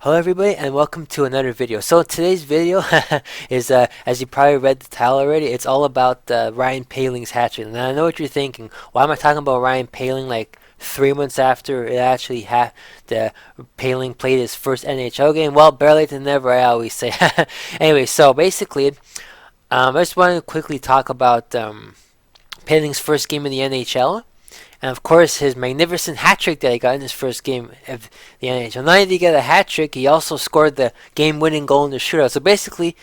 Hello everybody and welcome to another video. So today's video is, as you probably read the title already, it's all about Ryan Poehling's hat trick. And I know what you're thinking. Why am I talking about Ryan Poehling like 3 months after it actually the Poehling played his first NHL game? Well, better late than never, I always say. Anyway, so basically, I just wanted to quickly talk about Poehling's first game in the NHL. And of course, his magnificent hat trick that he got in his first game of the NHL. Not only did he get a hat trick, he also scored the game-winning goal in the shootout. So basically,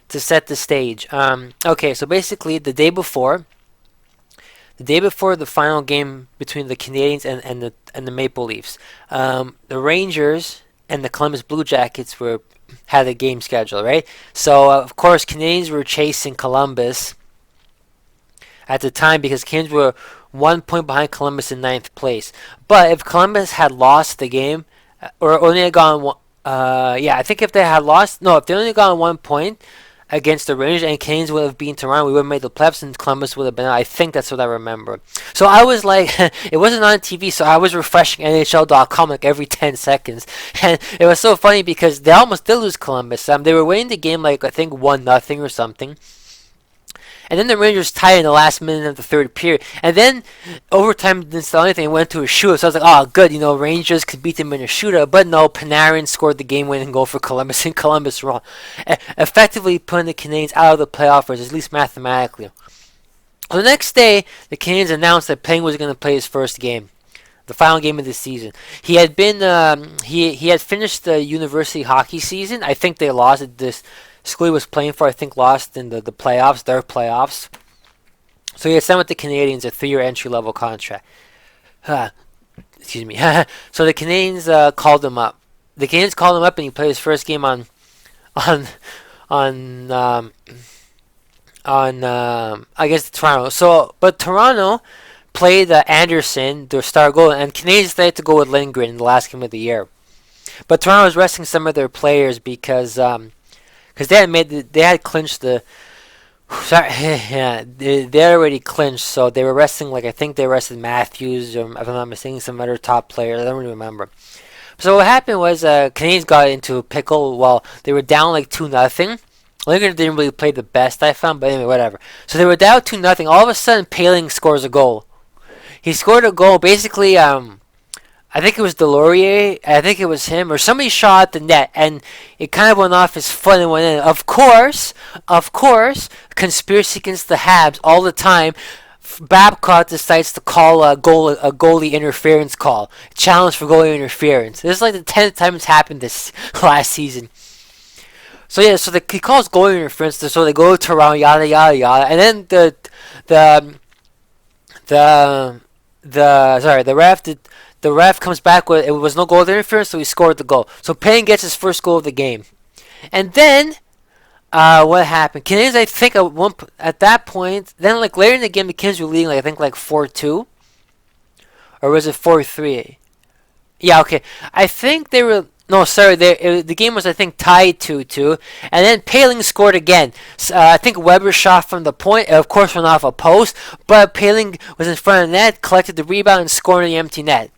to set the stage, okay. So basically, the day before the final game between the Canadiens and the Maple Leafs, the Rangers and the Columbus Blue Jackets had a game schedule, right? So of course, Canadiens were chasing Columbus at the time because Canadiens were 1 point behind Columbus in ninth place. But if Columbus had lost the game, or only had gone one, I think if they had lost, no, if they only gone 1 point against the Rangers and Canadiens would have beaten Toronto, we would have made the playoffs and Columbus would have been out. I think that's what I remember. So I was like, it wasn't on TV, so I was refreshing NHL.com like every 10 seconds. And it was so funny because they almost did lose Columbus. They were winning the game like, I think, 1-0 or something. And then the Rangers tied in the last minute of the third period. And then overtime didn't start anything. It went to a shootout. So I was like, oh, good. Rangers could beat them in a shootout. But no, Panarin scored the game-winning goal for Columbus, and Columbus won. Effectively putting the Canadiens out of the playoff race, at least mathematically. So the next day, the Canadiens announced that Poehling was going to play his first game, the final game of the season. He had been he had finished the university hockey season. I think they lost it this. School he was playing for, I think, lost in the playoffs, their playoffs. So he had signed with the Canadiens a 3-year entry-level contract. Excuse me. So the Canadiens called him up. The Canadiens called him up, and he played his first game on I guess Toronto. So, but Toronto played Anderson, their star goalie, and Canadiens decided to go with Lindgren in the last game of the year. But Toronto was resting some of their players because they had clinched the. Sorry, yeah, they already clinched, so they were resting. Like I think they rested Matthews, or if I'm not mistaken, some other top player. I don't really remember. So what happened was, Canadiens got into a pickle. Well, they were down like 2-0. Lincoln didn't really play the best, I found, but anyway, whatever. So they were down 2-0. All of a sudden, Poehling scores a goal. He scored a goal, basically. I think it was Delorier. I think it was him, or somebody shot at the net, and it kind of went off his foot and went in. Of course, conspiracy against the Habs all the time. Babcock decides to call a goalie interference call, challenge for goalie interference. This is like the 10th time it's happened this last season. So yeah, so he calls goalie interference. So they go to Toronto, yada yada yada, and then the ref comes back with it was no goal interference, so he scored the goal. So Payne gets his first goal of the game, and then what happened? Canadiens, I think at that point, then like later in the game, the Canadiens were leading like I think like 4-2, or was it 4-3? Yeah, okay. I think they were. No, sorry. The game was, I think, tied 2-2, and then Poehling scored again. I think Weber shot from the point, of course, went off a post, but Poehling was in front of the net, collected the rebound, and scored in the empty net.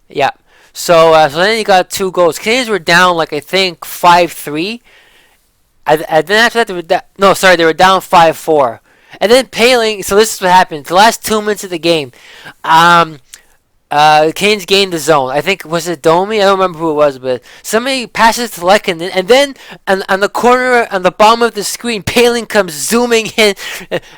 Yeah. So then he got 2 goals. Canadiens were down, like, I think, 5-3. And then after that, they were down 5-4. And then Poehling, so this is what happened. The last 2 minutes of the game, Canadiens gained the zone. I think, was it Domi? I don't remember who it was, but somebody passes to Lehkonen, and then on the corner, on the bottom of the screen, Poehling comes zooming in,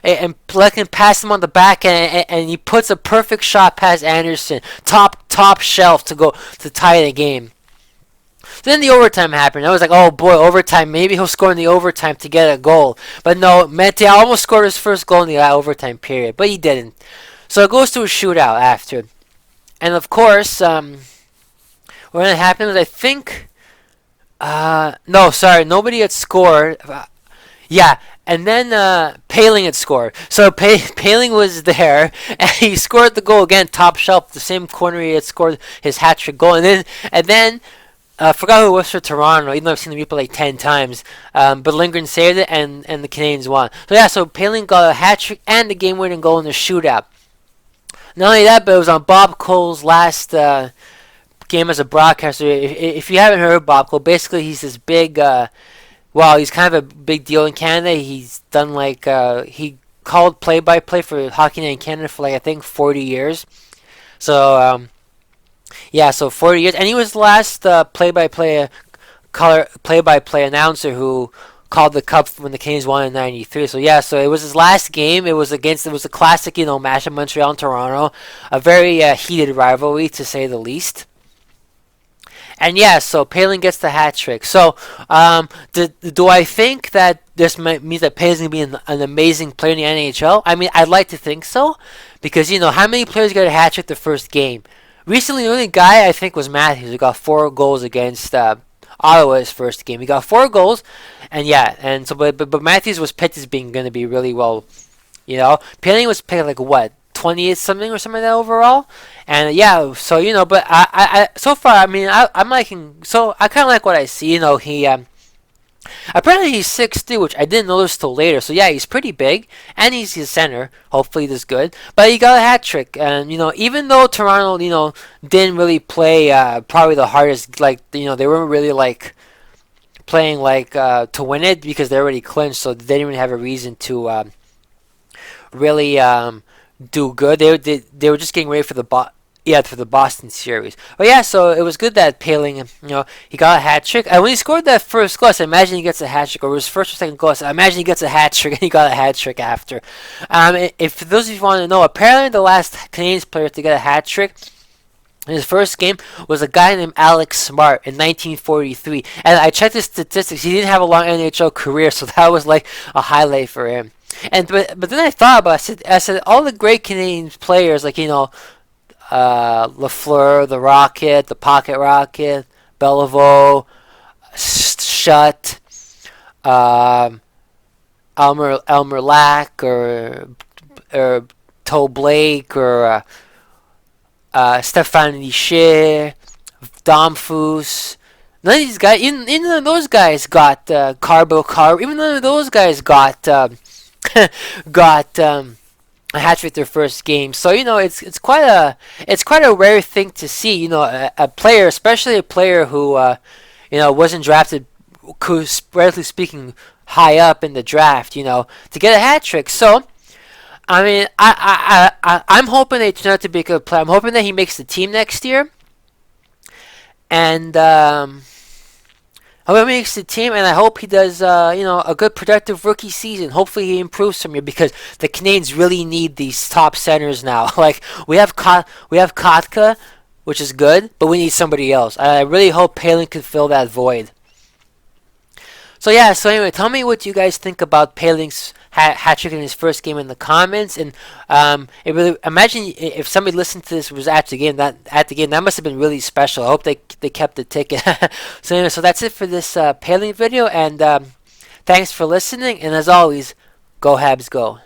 and Lehkonen passes him on the back, and he puts a perfect shot past Anderson, top shelf to tie the game. Then the overtime happened. I was like, oh boy, overtime. Maybe he'll score in the overtime to get a goal. But no, Mete almost scored his first goal in the overtime period, but he didn't. So it goes to a shootout after. And of course, when it happened was, I think, no, sorry, nobody had scored. Yeah, and then Poehling had scored. So Poehling was there, and he scored the goal again, top shelf, the same corner he had scored his hat trick goal. And then I forgot who it was for Toronto, even though I've seen the replay like 10 times. But Lindgren saved it, and the Canadiens won. So yeah, so Poehling got a hat trick and the game-winning goal in the shootout. Not only that, but it was on Bob Cole's last game as a broadcaster. If you haven't heard Bob Cole, basically he's this big. Well, he's kind of a big deal in Canada. He's done like he called play-by-play for Hockey Night in Canada for like I think 40 years. So yeah, so 40 years, and he was the last play-by-play color play-by-play announcer who called the Cup when the Canadiens won in '93. So yeah, so it was his last game. It was a classic, match in Montreal and Toronto, a very heated rivalry to say the least. And yeah, so Poehling gets the hat trick. So do I think that this means that Poehling's gonna be an amazing player in the NHL? I mean, I'd like to think so, because how many players got a hat trick the first game? Recently, the only guy I think was Matthews, who got 4 goals against Ottawa his first game. He got 4 goals, and yeah, and so but Matthews was picked as being going to be really well, Poehling was picked like what 20th something or something like that overall, and yeah, so but I so far I mean I'm liking, so I kind of like what I see. He apparently he's 6'2", which I didn't notice till later. So yeah, he's pretty big, and he's a center. Hopefully, this good. But he got a hat trick, and even though Toronto, didn't really play probably the hardest, like they weren't really like playing like to win it because they already clinched, so they didn't really have a reason to really do good. They were just getting ready for for the Boston series. But yeah, so it was good that Poehling, he got a hat trick. And when he scored that first goal, I imagine he gets a hat trick, or his first or second goal, I imagine he gets a hat trick, and he got a hat trick after. If for those of you want to know, apparently the last Canadiens player to get a hat trick in his first game was a guy named Alex Smart in 1943. And I checked his statistics. He didn't have a long NHL career, so that was like a highlight for him. And but then I thought about it. I said all the great Canadian players, like Lafleur, the Rocket, the Pocket Rocket, Beliveau, Shutt, Elmer Lack, or Toe Blake, or Stéphane Richer, Dom Foose. None of these guys, even none of those guys got even none of those guys got got a hat trick their first game. So it's quite a rare thing to see. A player, especially a player who wasn't drafted, relatively speaking, high up in the draft. To get a hat trick. So I mean, I'm hoping they turn out to be a good player. I'm hoping that he makes the team next year, and I hope he makes the team, and I hope he does, a good productive rookie season. Hopefully he improves from here, because the Canadiens really need these top centers now. Like we have Kotka, which is good, but we need somebody else. I really hope Poehling can fill that void. So yeah, so anyway, tell me what you guys think about Poehling's hat trick in his first game in the comments, and imagine if somebody listened to this was at the game. That must have been really special. I hope they kept the ticket. So anyway, so that's it for this Poehling video, and thanks for listening. And as always, go Habs, go!